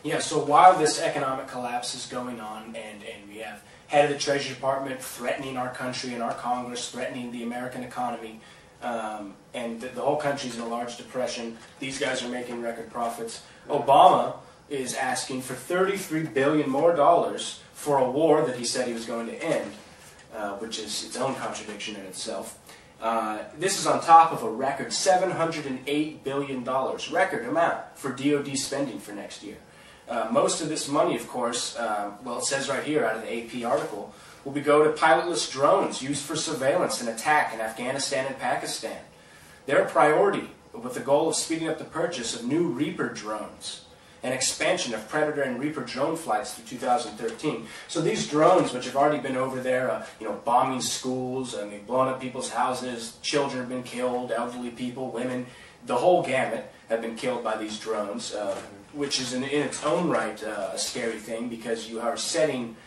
Yeah, so while this economic collapse is going on, and we have head of the Treasury Department threatening our country and our Congress, threatening the American economy, and the whole country's in a large depression, these guys are making record profits. Obama is asking for $33 billion more for a war that he said he was going to end, which is its own contradiction in itself. This is on top of a record $708 billion, record amount for DoD spending for next year. Most of this money, of course, well, it says right here out of the AP article, will go to pilotless drones used for surveillance and attack in Afghanistan and Pakistan. Their priority, with the goal of speeding up the purchase of new Reaper drones and expansion of Predator and Reaper drone flights through 2013. So these drones, which have already been over there, bombing schools, and they've blown up people's houses, children have been killed, elderly people, women, the whole gamut have been killed by these drones, which is in its own right a scary thing, because you are setting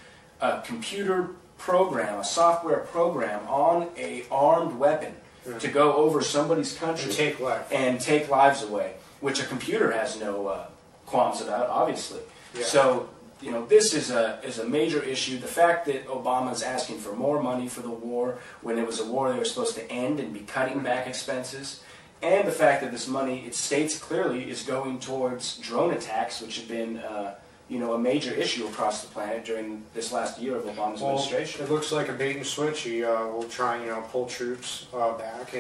a computer program, a software program, on an armed weapon to go over somebody's country and take lives away, which a computer has no qualms about, obviously. Yeah. So, this is a major issue. The fact that Obama is asking for more money for the war, when it was a war they were supposed to end and be cutting back expenses, and the fact that this money, it states clearly, is going towards drone attacks, which have been a major issue across the planet during this last year of Obama's administration. It looks like a bait and switch. He will try and pull troops back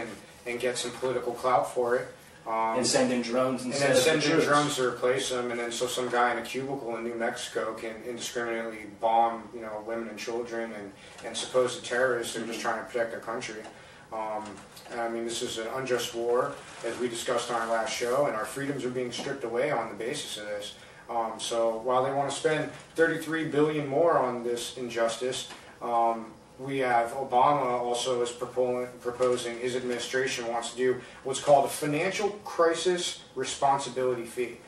and get some political clout for it. And send in drones and then send in drones to replace them, and then so some guy in a cubicle in New Mexico can indiscriminately bomb women and children and supposed terrorists who are just trying to protect their country. I mean, this is an unjust war, as we discussed on our last show, and our freedoms are being stripped away on the basis of this. So while they want to spend $33 billion more on this injustice, we have Obama also is proposing, his administration wants to do what's called a financial crisis responsibility fee,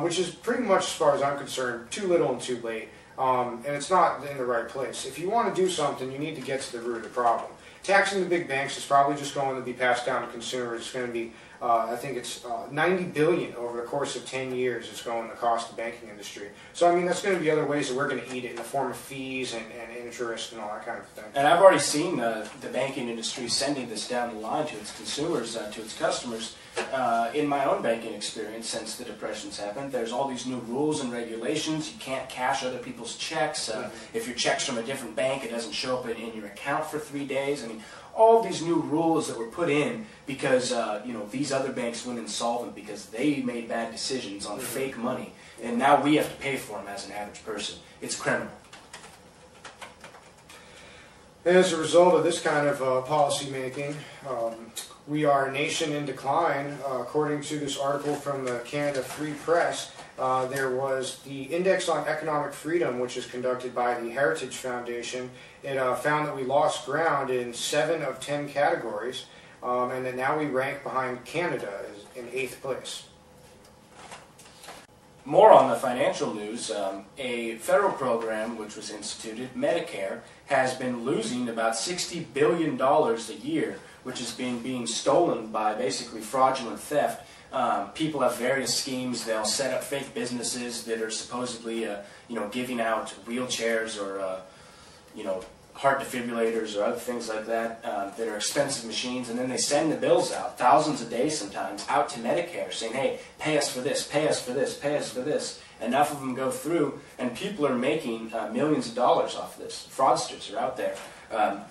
which is pretty much, as far as I'm concerned, too little and too late, and it's not in the right place. If you want to do something, you need to get to the root of the problem. Taxing the big banks is probably just going to be passed down to consumers. It's going to be, I think it's $90 billion over the course of 10 years it's going to cost the banking industry. So, I mean, that's going to be other ways that we're going to eat it in the form of fees and interest and all that kind of thing. And I've already seen the banking industry sending this down the line to its consumers, to its customers. In my own banking experience since the Depression's happened, there's all these new rules and regulations. You can't cash other people's checks. If your check's from a different bank, it doesn't show up in your account for 3 days. I mean, all these new rules that were put in because these other banks went insolvent because they made bad decisions on fake money, and now we have to pay for them as an average person. It's criminal. And as a result of this kind of policy making, we are a nation in decline. According to this article from the Canada Free Press, there was the Index on Economic Freedom, which is conducted by the Heritage Foundation. It found that we lost ground in 7 of 10 categories, and that now we rank behind Canada in 8th place. More on the financial news, a federal program which was instituted, Medicare, has been losing about $60 billion a year, which is being stolen by basically fraudulent theft. People have various schemes. They'll set up fake businesses that are supposedly, giving out wheelchairs or, heart defibrillators or other things like that that are expensive machines, and then they send the bills out, thousands a day sometimes, out to Medicare saying, hey, pay us for this, pay us for this, pay us for this. Enough of them go through, and people are making millions of dollars off this. Fraudsters are out there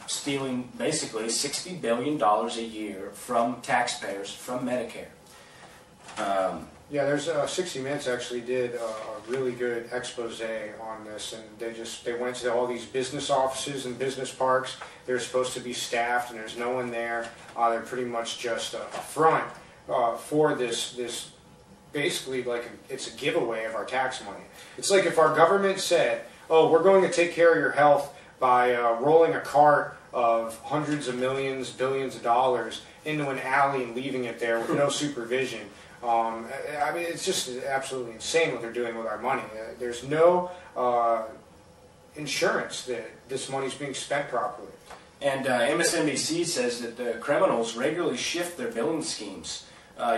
stealing basically $60 billion a year from taxpayers, from Medicare. Yeah, there's 60 Minutes actually did a really good expose on this, and they went to all these business offices and business parks. They're supposed to be staffed, and there's no one there. They're pretty much just a front for this basically like it's a giveaway of our tax money. It's like if our government said, "Oh, we're going to take care of your health by rolling a cart of hundreds of millions, billions of dollars into an alley and leaving it there with no supervision." I mean, it's just absolutely insane what they're doing with our money. There's no insurance that this money's being spent properly. And MSNBC says that the criminals regularly shift their billing schemes.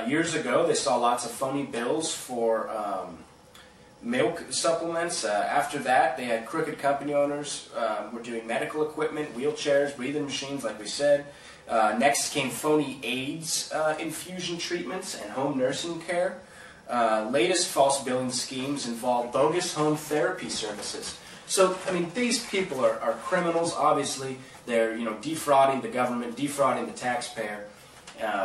Years ago, they saw lots of phony bills for milk supplements. After that, they had crooked company owners were doing medical equipment, wheelchairs, breathing machines, like we said. Next came phony AIDS infusion treatments and home nursing care. Latest false billing schemes involve bogus home therapy services. So, I mean, these people are criminals. Obviously, they're defrauding the government, defrauding the taxpayer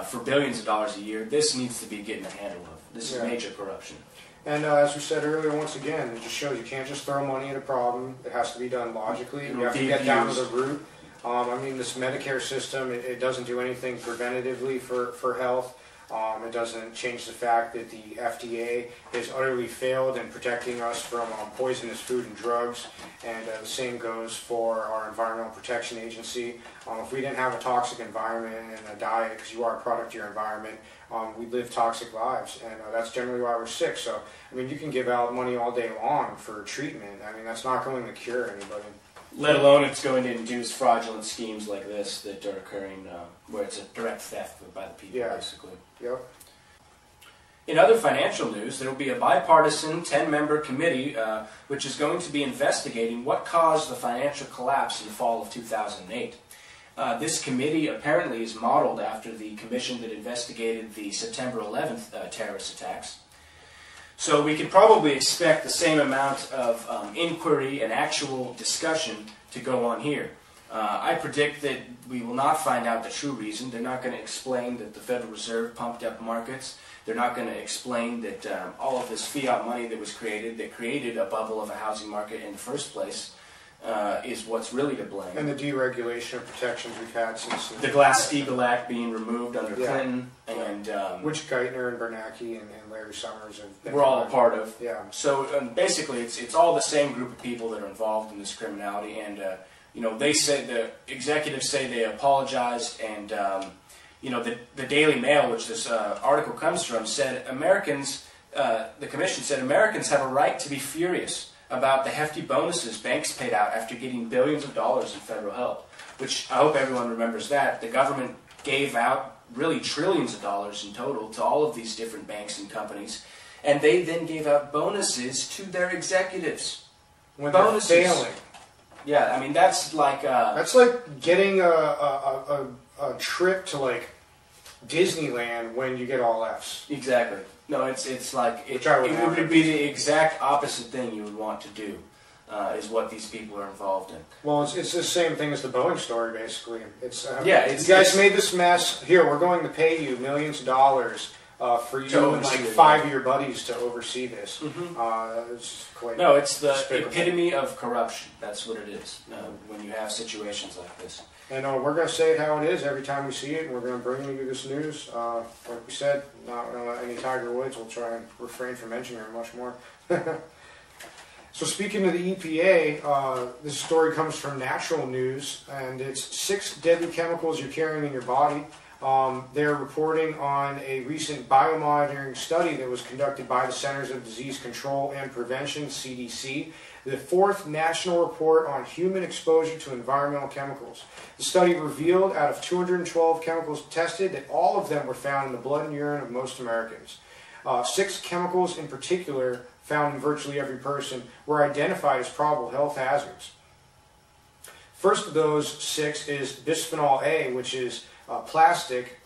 for billions of dollars a year. This needs to be getting a handle of. This is major corruption. And as we said earlier, once again, it just shows you can't just throw money at a problem. It has to be done logically. You have to get down to the root. I mean, this Medicare system, it doesn't do anything preventatively for health. It doesn't change the fact that the FDA has utterly failed in protecting us from poisonous food and drugs, and the same goes for our Environmental Protection Agency. If we didn't have a toxic environment and a diet, because you are a product of your environment, we live toxic lives, and that's generally why we're sick. So, I mean, you can give out money all day long for treatment. I mean, that's not going to cure anybody. Let alone it's going to induce fraudulent schemes like this that are occurring where it's a direct theft by the people, basically. Yep. In other financial news, there will be a bipartisan 10-member committee which is going to be investigating what caused the financial collapse in the fall of 2008. This committee apparently is modeled after the commission that investigated the September 11th terrorist attacks. So we could probably expect the same amount of inquiry and actual discussion to go on here. I predict that we will not find out the true reason. They're not going to explain that the Federal Reserve pumped up markets. They're not going to explain that all of this fiat money that was created, that created a bubble of a housing market in the first place, is what's really to blame. And the deregulation of protections we've had since the Glass-Steagall Act being removed under Clinton, and which Geithner and Bernanke and Larry Summers have we're all a part of. Yeah. So basically, it's all the same group of people that are involved in this criminality, and they say, the executives say they apologized, and the Daily Mail, which this article comes from, said Americans, the commission said Americans have a right to be furious about the hefty bonuses banks paid out after getting billions of dollars in federal help, which I hope everyone remembers that. The government gave out really trillions of dollars in total to all of these different banks and companies, and they then gave out bonuses to their executives. When bonuses. They're failing. Yeah, I mean, that's like getting a trip to like Disneyland when you get all Fs. Exactly. No, it's like it would be the exact opposite thing you would want to do, is what these people are involved in. Well, it's the same thing as the Boeing story, basically. You guys made this mess. Here, we're going to pay you millions of dollars for you and like 5 of your buddies to oversee this. It's quite it's the epitome of corruption. That's what it is when you have situations like this. And we're going to say it how it is every time we see it, and we're going to bring you this news. Like we said, not any Tiger Woods. We'll try and refrain from mentioning her much more. So speaking of the EPA, this story comes from Natural News, and it's 6 deadly chemicals you're carrying in your body. They're reporting on a recent biomonitoring study that was conducted by the Centers of Disease Control and Prevention, CDC, the 4th National Report on Human Exposure to Environmental Chemicals. The study revealed out of 212 chemicals tested that all of them were found in the blood and urine of most Americans. 6 chemicals in particular, found in virtually every person, were identified as probable health hazards. First of those 6 is bisphenol A, which is plastic,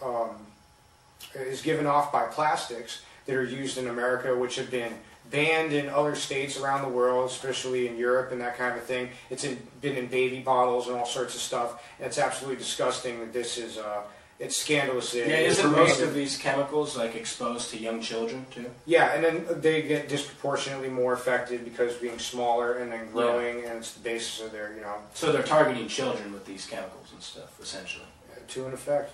is given off by plastics that are used in America, which have been banned in other states around the world, especially in Europe and that kind of thing. It's been in baby bottles and all sorts of stuff, and it's absolutely disgusting that this is, it's scandalous. Isn't most of these chemicals like exposed to young children too? Yeah, and then they get disproportionately more affected because being smaller and then growing, and it's the basis of their, So they're targeting children with these chemicals and stuff, essentially. To an effect.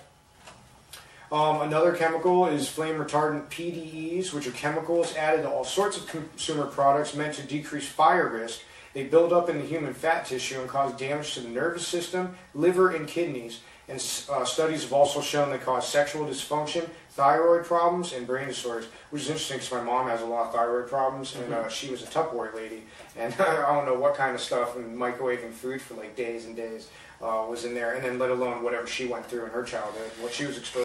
Another chemical is flame retardant PDEs, which are chemicals added to all sorts of consumer products meant to decrease fire risk. They build up in the human fat tissue and cause damage to the nervous system, liver, and kidneys. And studies have also shown they cause sexual dysfunction, thyroid problems, and brain disorders, which is interesting because my mom has a lot of thyroid problems, and she was a Tupperware lady, and I don't know what kind of stuff, and microwaving food for like days and days was in there, and then let alone whatever she went through in her childhood, what she was exposed to.